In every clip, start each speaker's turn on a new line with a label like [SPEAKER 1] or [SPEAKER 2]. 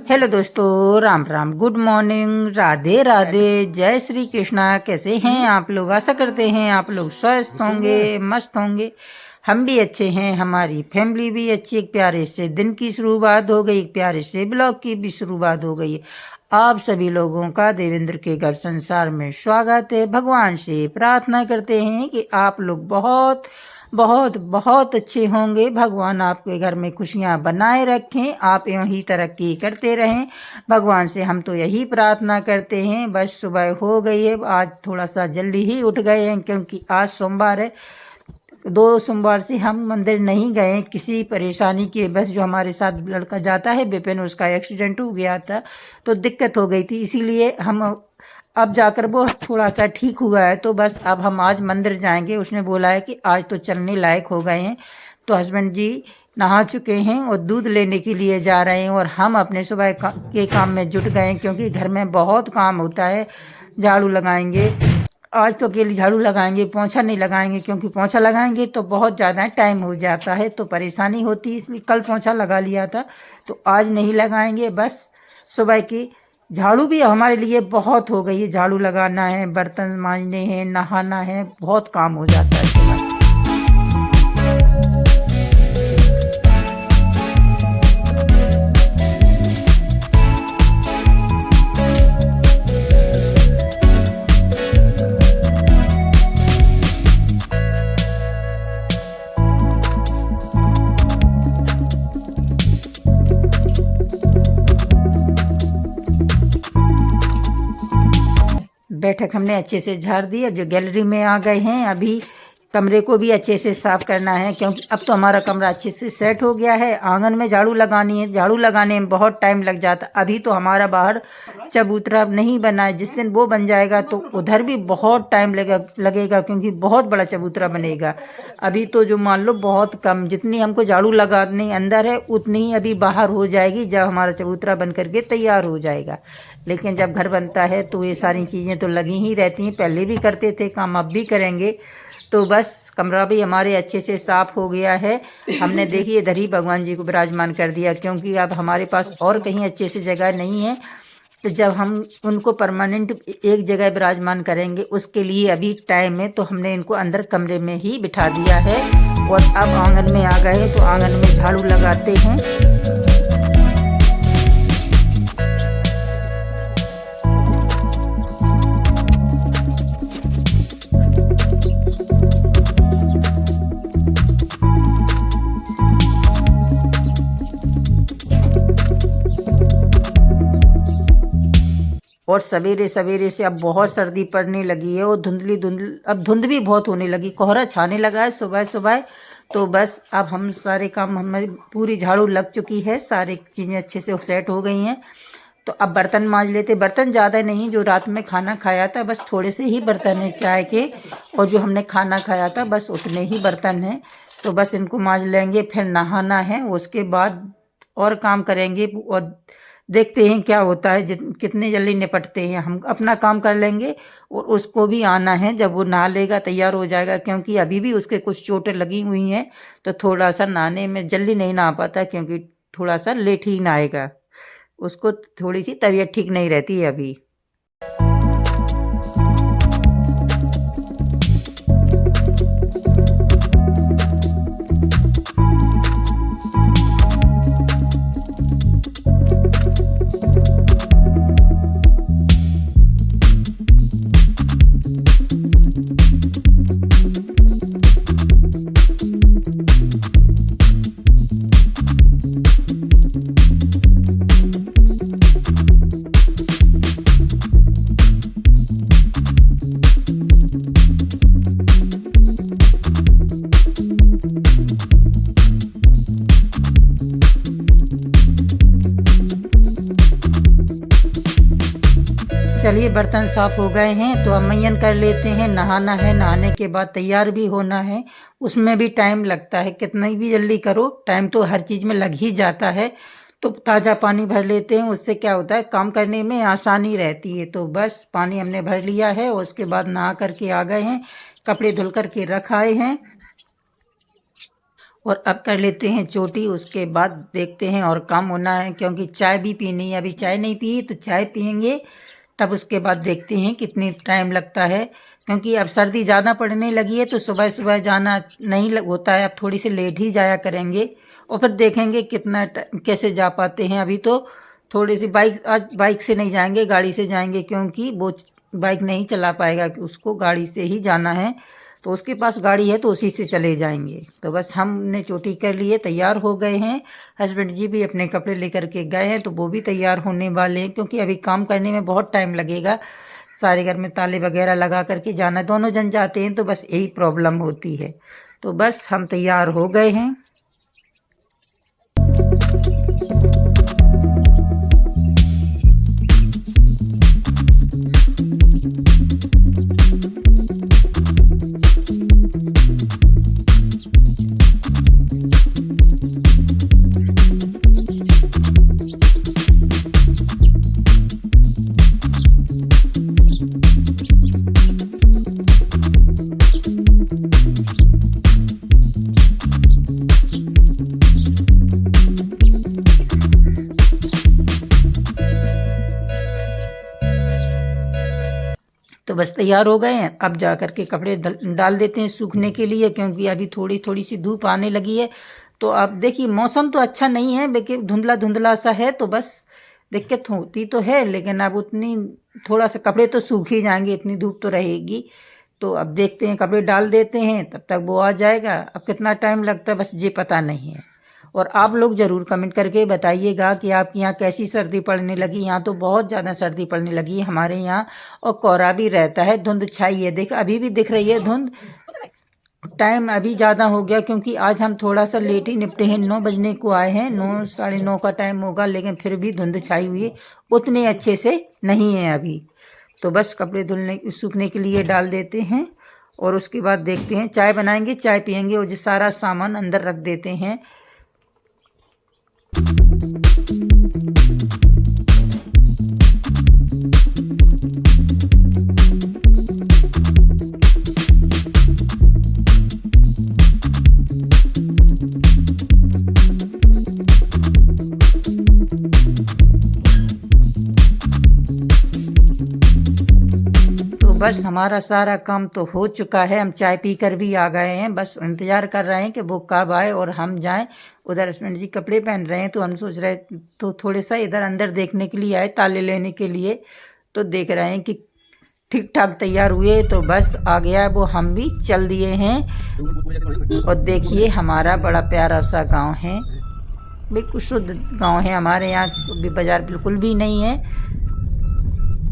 [SPEAKER 1] Hello दोस्तों, Ram Ram, good morning, Radhe Radhe, जय श्री कृष्णा। कैसे हैं आप लोग? आशा करते हैं आप लोग स्वस्थ होंगे, मस्त होंगे। हम भी अच्छे हैं, हमारी फैमिली भी अच्छी। एक प्यारे से दिन की शुरुआत हो गई, एक प्यारे से ब्लॉग की भी शुरुआत हो गई। आप सभी लोगों का देवेंद्र के घर संसार में स्वागत है। भगवान से प्रार्थना करते हैं कि आप लोग बहुत बहुत बहुत अच्छे होंगे। भगवान आपके घर में खुशियां बनाए रखें, आप यूं ही तरक्की करते रहें। भगवान से हम तो यही प्रार्थना करते हैं। बस सुबह हो गई है, आज थोड़ा सा जल्दी ही उठ गए हैं क्योंकि आज सोमवार है। 2 सोमवार से हम मंदिर नहीं गए किसी परेशानी के। बस जो हमारे साथ लड़का जाता है विपिन, उसका एक्सीडेंट हो गया था तो दिक्कत हो गई थी, इसीलिए हम अब जाकर वो थोड़ा सा ठीक हुआ है। तो बस अब हम आज मंदिर जाएंगे। उसने बोला है कि आज तो चलने लायक हो गए हैं। तो हस्बैंड जी नहा चुके हैं और दूध लेने के लिए जा रहे हैं और हम अपने सुबह के काम में जुट गए हैं क्योंकि घर में बहुत काम होता है। झाड़ू लगाएंगे, आज तो अकेले झाड़ू लगाएंगे, पोंछा नहीं लगाएंगे क्योंकि पोंछा लगाएंगे तो बहुत ज़्यादा टाइम हो जाता है तो परेशानी होती है, इसलिए कल पोंछा लगा लिया था तो आज नहीं लगाएंगे। बस सुबह की झाड़ू भी हमारे लिए बहुत हो गई है। झाड़ू लगाना है, बर्तन मांजने हैं, नहाना है, बहुत काम हो जाता है सुबह। बैठक हमने अच्छे से झाड़ दी। अब जो गैलरी में आ गए हैं, अभी कमरे को भी अच्छे से साफ करना है क्योंकि अब तो हमारा कमरा अच्छे से सेट हो गया है। आंगन में झाड़ू लगानी है, झाड़ू लगाने में बहुत टाइम लग जाता। अभी तो हमारा बाहर चबूतरा नहीं बना है, जिस दिन वो बन जाएगा तो उधर भी बहुत टाइम लगेगा क्योंकि बहुत बड़ा चबूतरा बनेगा। अभी तो जो मान लो बहुत कम, जितनी हमको झाड़ू लगाने अंदर है उतनी ही अभी बाहर हो जाएगी जब हमारा चबूतरा बन करके तैयार हो जाएगा। लेकिन जब घर बनता है तो ये सारी चीज़ें तो लगी ही रहती हैं। पहले भी करते थे काम, अब भी करेंगे। तो बस कमरा भी हमारे अच्छे से साफ हो गया है। हमने देखिए इधर ही भगवान जी को विराजमान कर दिया क्योंकि अब हमारे पास और कहीं अच्छे से जगह नहीं है। तो जब हम उनको परमानेंट एक जगह विराजमान करेंगे उसके लिए अभी टाइम है, तो हमने इनको अंदर कमरे में ही बिठा दिया है और अब आंगन में आ गए तो आंगन में झाड़ू लगाते हैं। और सवेरे सवेरे से अब बहुत सर्दी पड़ने लगी है और अब धुंध भी बहुत होने लगी, कोहरा छाने लगा है सुबह सुबह। तो बस अब हम सारे काम, हमारी पूरी झाड़ू लग चुकी है, सारी चीज़ें अच्छे से सेट हो गई हैं। तो अब बर्तन मांज लेते। बर्तन ज़्यादा नहीं, जो रात में खाना खाया था बस थोड़े से ही बर्तन हैं चाय के, और जो हमने खाना खाया था बस उतने ही बर्तन हैं। तो बस इनको मांज लेंगे, फिर नहाना है, उसके बाद और काम करेंगे और देखते हैं क्या होता है, कितने जल्दी निपटते हैं। हम अपना काम कर लेंगे और उसको भी आना है, जब वो नहा लेगा तैयार हो जाएगा क्योंकि अभी भी उसके कुछ चोटें लगी हुई हैं तो थोड़ा सा नहाने में जल्दी नहीं नहा पाता क्योंकि थोड़ा सा लेट ही नहाएगा। उसको थोड़ी सी तबीयत ठीक नहीं रहती है अभी। चलिए बर्तन साफ हो गए हैं तो अब मय्यन कर लेते हैं। नहाना है, नहाने के बाद तैयार भी होना है, उसमें भी टाइम लगता है। कितना भी जल्दी करो टाइम तो हर चीज़ में लग ही जाता है। तो ताज़ा पानी भर लेते हैं, उससे क्या होता है काम करने में आसानी रहती है। तो बस पानी हमने भर लिया है और उसके बाद नहा करके आ गए हैं, कपड़े धुल करके रख आए हैं और अब कर लेते हैं चोटी, उसके बाद देखते हैं और काम होना है क्योंकि चाय भी पीनी है। अभी चाय नहीं पी तो चाय पियेंगे, तब उसके बाद देखते हैं कितनी टाइम लगता है, क्योंकि अब सर्दी ज़्यादा पड़ने लगी है तो सुबह सुबह जाना नहीं होता है। अब थोड़ी सी लेट ही जाया करेंगे और फिर देखेंगे कितना कैसे जा पाते हैं। अभी तो थोड़ी सी आज बाइक से नहीं जाएंगे, गाड़ी से जाएंगे, क्योंकि वो बाइक नहीं चला पाएगा, कि उसको गाड़ी से ही जाना है। तो उसके पास गाड़ी है तो उसी से चले जाएंगे। तो बस हमने चोटी कर लिए, तैयार हो गए हैं। हस्बैंड जी भी अपने कपड़े लेकर के गए हैं तो वो भी तैयार होने वाले हैं, क्योंकि अभी काम करने में बहुत टाइम लगेगा। सारे घर में ताले वगैरह लगा करके जाना, दोनों जन जाते हैं तो बस यही प्रॉब्लम होती है। तो बस हम तैयार हो गए हैं। तो बस तैयार हो गए हैं। अब जा कर के कपड़े डाल देते हैं सूखने के लिए, क्योंकि अभी थोड़ी थोड़ी सी धूप आने लगी है। तो अब देखिए मौसम तो अच्छा नहीं है, लेकिन धुंधला धुंधला सा है, तो बस दिक्कत होती तो है, लेकिन अब उतनी थोड़ा सा कपड़े तो सूख ही जाएंगे, इतनी धूप तो रहेगी। तो अब देखते हैं, कपड़े डाल देते हैं, तब तक वो आ जाएगा। अब कितना टाइम लगता है बस ये पता नहीं है। और आप लोग ज़रूर कमेंट करके बताइएगा कि आपके यहाँ कैसी सर्दी पड़ने लगी। यहाँ तो बहुत ज़्यादा सर्दी पड़ने लगी है हमारे यहाँ, और कोहरा भी रहता है, धुंध छाई है। देख अभी भी दिख रही है धुंध। टाइम अभी ज़्यादा हो गया, क्योंकि आज हम थोड़ा सा लेट ही निपटे हैं, 9 बजने को आए हैं, 9 साढ़े 9 का टाइम होगा, लेकिन फिर भी धुंध छाई हुई है, उतने अच्छे से नहीं है अभी। तो बस कपड़े धुलने सूखने के लिए डाल देते हैं, और उसके बाद देखते हैं, चाय बनाएंगे, चाय पियेंगे, और जो सारा सामान अंदर रख देते हैं। बस हमारा सारा काम तो हो चुका है, हम चाय पी कर भी आ गए हैं। बस इंतज़ार कर रहे हैं कि वो कब आए और हम जाएं। उधर हस्बैंड जी कपड़े पहन रहे हैं, तो हम सोच रहे तो थोड़े सा इधर अंदर देखने के लिए आए, ताले लेने के लिए। तो देख रहे हैं कि ठीक ठाक तैयार हुए, तो बस आ गया वो, हम भी चल दिए हैं। और देखिए हमारा बड़ा प्यारा सा गाँव है, बिल्कुल शुद्ध गाँव है हमारे यहाँ, भी बाज़ार बिल्कुल भी नहीं है।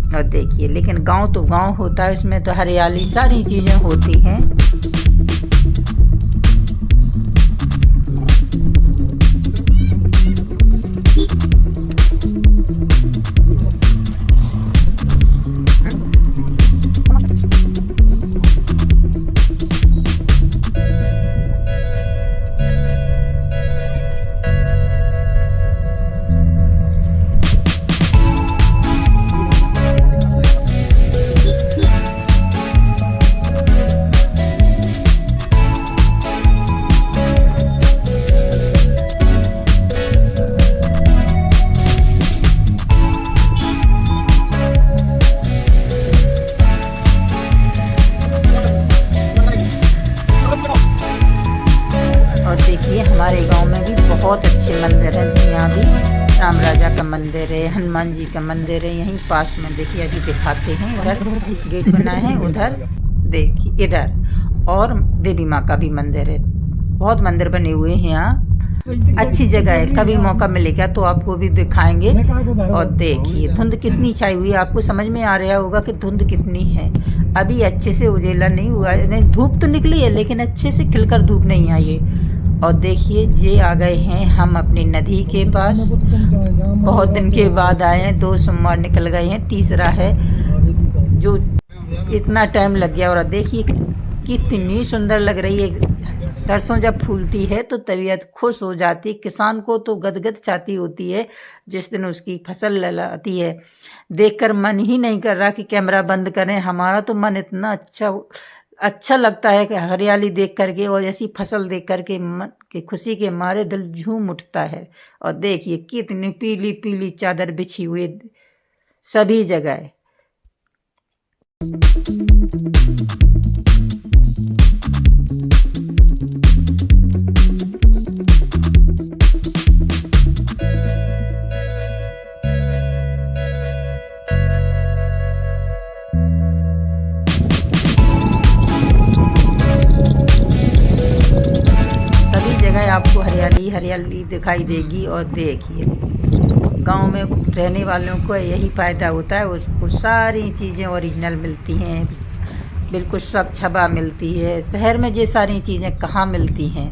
[SPEAKER 1] और देखिए, लेकिन गांव तो गांव होता है, इसमें तो हरियाली सारी चीज़ें होती हैं। हमारे गांव में भी बहुत अच्छे मंदिर हैं। यहाँ भी राम राजा का मंदिर है, हनुमान जी का मंदिर है, यहीं पास में। देखिए अभी दिखाते हैं, उधर गेट बना है, उधर देखिए, इधर और देवी माँ का भी मंदिर है। बहुत मंदिर बने हुए हैं यहाँ, अच्छी जगह है। कभी मौका मिलेगा तो आपको भी दिखाएंगे। और देखिए धुंध कितनी छाई हुई है, आपको समझ में आ रहा होगा कि धुंध कितनी है। अभी अच्छे से उजेला नहीं हुआ है, धूप तो निकली है लेकिन अच्छे से खिलकर धूप नहीं आई है। और देखिए ये आ गए हैं हम अपनी नदी के पास, बहुत दिन के बाद आए हैं, 2 सोमवार निकल गए हैं, तीसरा है जो इतना टाइम लग गया। और देखिए कितनी सुंदर लग रही है। सरसों जब फूलती है तो तबीयत खुश हो जाती, किसान को तो गदगद छाती होती है जिस दिन उसकी फसल लहलहाती है। देखकर मन ही नहीं कर रहा कि कैमरा बंद करें, हमारा तो मन इतना अच्छा अच्छा लगता है कि हरियाली देख करके और ऐसी फसल देख करके मन के खुशी के मारे दिल झूम उठता है। और देखिए कितनी पीली पीली चादर बिछी हुई सभी जगह। आपको हरियाली हरियाली दिखाई देगी। और देखिए गांव में रहने वालों को यही फ़ायदा होता है, उसको सारी चीज़ें ओरिजिनल मिलती हैं, बिल्कुल स्वच्छ हवा मिलती है। शहर में ये सारी चीज़ें कहाँ मिलती हैं।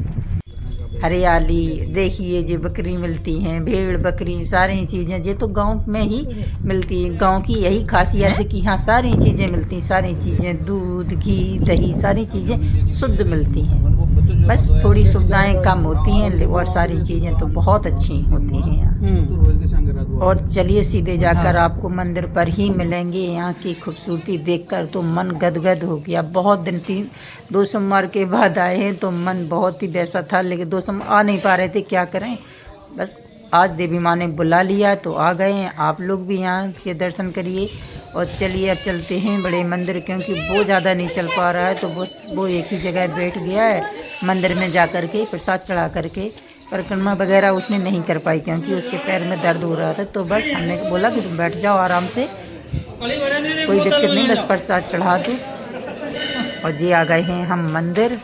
[SPEAKER 1] हरियाली देखिए, ये बकरी मिलती हैं, भेड़ बकरी सारी चीज़ें ये तो गांव में ही मिलती हैं। गांव की यही खासियत है कि यहाँ सारी चीज़ें मिलती हैं, सारी चीज़ें दूध घी दही सारी चीज़ें शुद्ध मिलती हैं। बस थोड़ी सुविधाएं कम होती हैं और सारी चीज़ें तो बहुत अच्छी होती हैं यहाँ। और चलिए सीधे जाकर आपको मंदिर पर ही मिलेंगे। यहाँ की खूबसूरती देखकर तो मन गदगद हो गया। बहुत दिन 2 सोमवार के बाद आए हैं तो मन बहुत ही वैसा था, लेकिन 2 सोमवार आ नहीं पा रहे थे, क्या करें। बस आज देवी माँ ने बुला लिया तो आ गए हैं। आप लोग भी यहाँ के दर्शन करिए। और चलिए अब चलते हैं बड़े मंदिर, क्योंकि वो ज़्यादा नहीं चल पा रहा है तो बस वो एक ही जगह बैठ गया है। मंदिर में जा कर के प्रसाद चढ़ा करके परिक्रमा वगैरह उसने नहीं कर पाई, क्योंकि उसके पैर में दर्द हो रहा था। तो बस हमने बोला कि तुम बैठ जाओ आराम से, कोई दिक्कत नहीं, बस प्रसाद चढ़ा दो। और जी आ गए हैं हम मंदिर।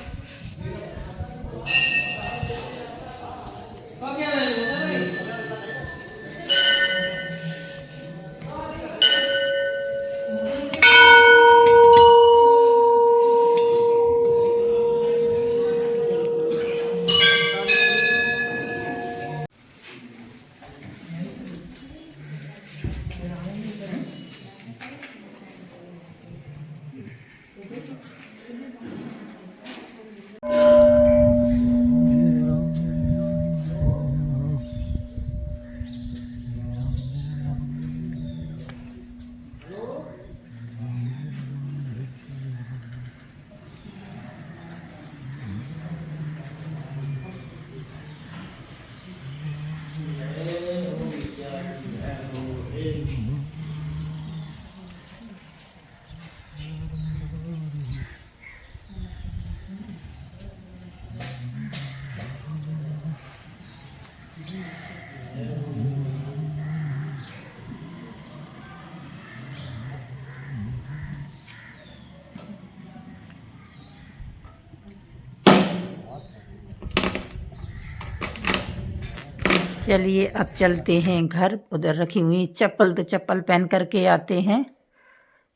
[SPEAKER 1] चलिए अब चलते हैं घर। उधर रखी हुई चप्पल तो चप्पल पहन करके आते हैं,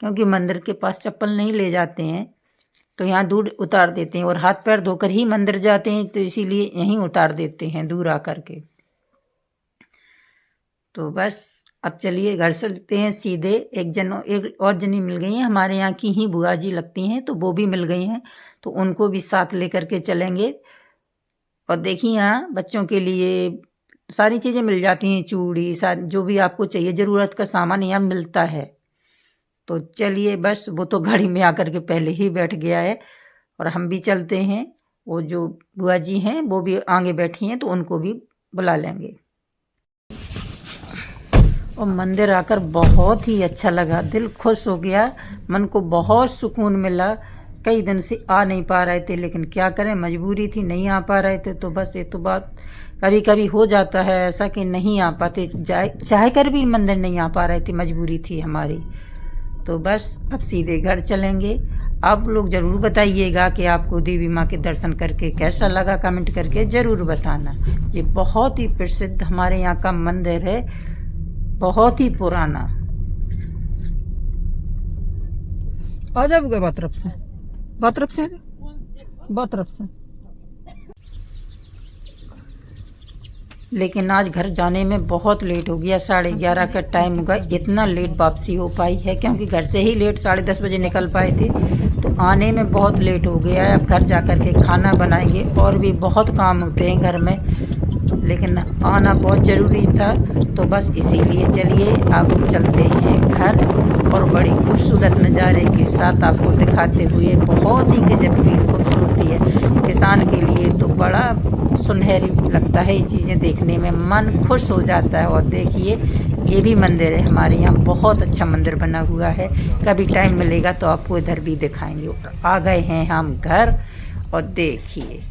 [SPEAKER 1] क्योंकि मंदिर के पास चप्पल नहीं ले जाते हैं तो यहाँ दूर उतार देते हैं। और हाथ पैर धोकर ही मंदिर जाते हैं, तो इसीलिए यहीं उतार देते हैं दूर आकर के। तो बस अब चलिए घर चलते हैं सीधे। एक और जनी मिल गई हैं, हमारे यहाँ की ही बुआ जी लगती हैं, तो वो भी मिल गई हैं, तो उनको भी साथ लेकर के चलेंगे। और देखिए यहाँ बच्चों के लिए सारी चीज़ें मिल जाती हैं, चूड़ी जो भी आपको चाहिए ज़रूरत का सामान यहाँ मिलता है। तो चलिए बस वो तो गाड़ी में आकर के पहले ही बैठ गया है और हम भी चलते हैं। वो जो बुआ जी हैं वो भी आगे बैठी हैं, तो उनको भी बुला लेंगे। और मंदिर आकर बहुत ही अच्छा लगा, दिल खुश हो गया, मन को बहुत सुकून मिला। कई दिन से आ नहीं पा रहे थे, लेकिन क्या करें, मजबूरी थी, नहीं आ पा रहे थे। तो बस ये तो बात कभी कभी हो जाता है ऐसा कि नहीं आ पाते, चाह कर भी मंदिर नहीं आ पा रहे थे, मजबूरी थी हमारी। तो बस अब सीधे घर चलेंगे। आप लोग ज़रूर बताइएगा कि आपको देवी माँ के दर्शन करके कैसा लगा, कमेंट करके ज़रूर बताना। ये बहुत ही प्रसिद्ध हमारे यहाँ का मंदिर है, बहुत ही पुराना। आ जाओगे बात तरफ से, बात तरफ से, बात तरफ से। लेकिन आज घर जाने में बहुत लेट हो गया, 11:30 का टाइम होगा। इतना लेट वापसी हो पाई है क्योंकि घर से ही लेट 10:30 बजे निकल पाए थे, तो आने में बहुत लेट हो गया है। अब घर जा कर के खाना बनाएंगे, और भी बहुत काम होते हैं घर में, लेकिन आना बहुत ज़रूरी था, तो बस इसीलिए चलिए अब चलते हैं घर और बड़ी खूबसूरत नज़ारे के साथ आपको दिखाते हुए। बहुत ही गजब की खूबसूरती है, किसान के लिए तो बड़ा सुनहरी लगता है ये चीज़ें देखने में, मन खुश हो जाता है। और देखिए ये भी मंदिर है हमारे यहाँ, बहुत अच्छा मंदिर बना हुआ है, कभी टाइम मिलेगा तो आपको इधर भी दिखाएंगे। आ गए हैं हम घर और देखिए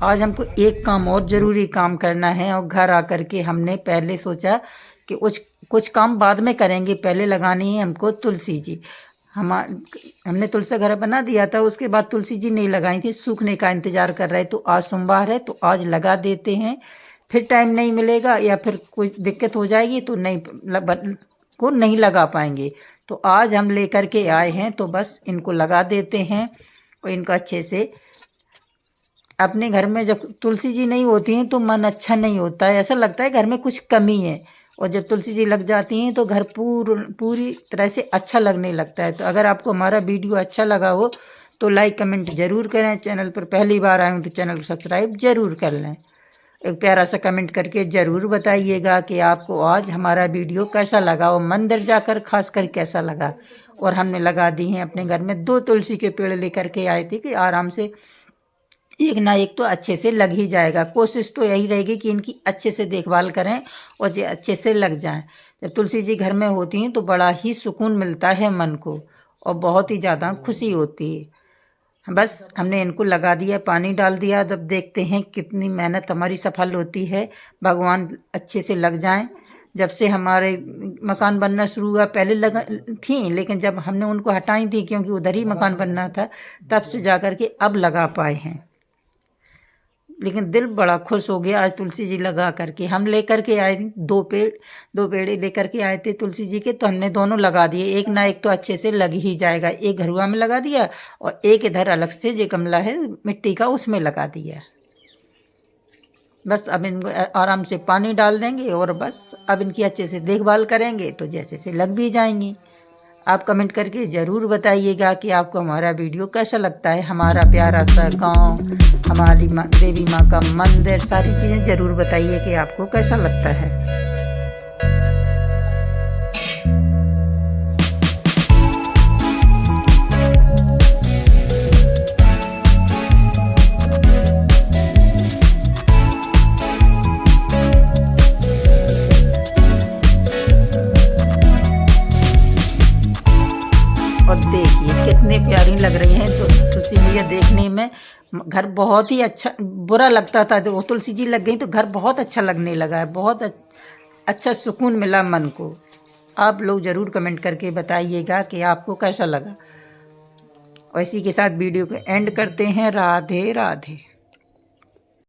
[SPEAKER 1] आज हमको एक काम और ज़रूरी काम करना है, और घर आकर के हमने पहले सोचा कि कुछ काम बाद में करेंगे, पहले लगानी है हमको तुलसी जी। हमने तुलसी घर बना दिया था, उसके बाद तुलसी जी नहीं लगाई थी, सूखने का इंतज़ार कर रहे। तो आज सोमवार है तो आज लगा देते हैं, फिर टाइम नहीं मिलेगा या फिर कोई दिक्कत हो जाएगी तो नहीं लगा पाएंगे। तो आज हम लेकर के आए हैं, तो बस इनको लगा देते हैं और इनको अच्छे से। अपने घर में जब तुलसी जी नहीं होती हैं तो मन अच्छा नहीं होता है, ऐसा लगता है घर में कुछ कमी है। और जब तुलसी जी लग जाती हैं तो घर पूरी तरह से अच्छा लगने लगता है। तो अगर आपको हमारा वीडियो अच्छा लगा हो तो लाइक कमेंट ज़रूर करें, चैनल पर पहली बार आए हो तो चैनल को सब्सक्राइब ज़रूर कर लें। एक प्यारा सा कमेंट करके ज़रूर बताइएगा कि आपको आज हमारा वीडियो कैसा लगा और मंदिर जाकर खासकर कैसा लगा। और हमने लगा दी हैं अपने घर में 2 तुलसी के पेड़ लेकर के आए थे कि आराम से एक ना एक तो अच्छे से लग ही जाएगा। कोशिश तो यही रहेगी कि इनकी अच्छे से देखभाल करें और ये अच्छे से लग जाएं। जब तुलसी जी घर में होती हैं तो बड़ा ही सुकून मिलता है मन को और बहुत ही ज़्यादा खुशी होती है। बस हमने इनको लगा दिया, पानी डाल दिया, जब देखते हैं कितनी मेहनत हमारी सफल होती है। भगवान अच्छे से लग जाएं। जब से हमारे मकान बनना शुरू हुआ, पहले लगा थी लेकिन जब हमने उनको हटाई थी क्योंकि उधर ही मकान बनना था, तब से जा कर के अब लगा पाए हैं। लेकिन दिल बड़ा खुश हो गया आज तुलसी जी लगा करके। हम लेकर के आए थे 2 पेड़े लेकर के आए थे तुलसी जी के, तो हमने दोनों लगा दिए। एक ना एक तो अच्छे से लग ही जाएगा। एक घरुआ में लगा दिया और एक इधर अलग से जो गमला है मिट्टी का उसमें लगा दिया। बस अब इनको आराम से पानी डाल देंगे और बस अब इनकी अच्छे से देखभाल करेंगे तो जैसे से लग भी जाएंगी। आप कमेंट करके ज़रूर बताइएगा कि आपको हमारा वीडियो कैसा लगता है। हमारा प्यारा सा गांव, हमारी देवी माँ का मंदिर, सारी चीज़ें ज़रूर बताइए कि आपको कैसा लगता है। और देखिए कितने प्यारी लग रही हैं तो तुलसी मैया देखने में। घर बहुत ही अच्छा, बुरा लगता था जब वो तुलसी जी लग गई तो घर बहुत अच्छा लगने लगा है, बहुत अच्छा सुकून मिला मन को। आप लोग ज़रूर कमेंट करके बताइएगा कि आपको कैसा लगा। और इसी के साथ वीडियो को एंड करते हैं। राधे राधे।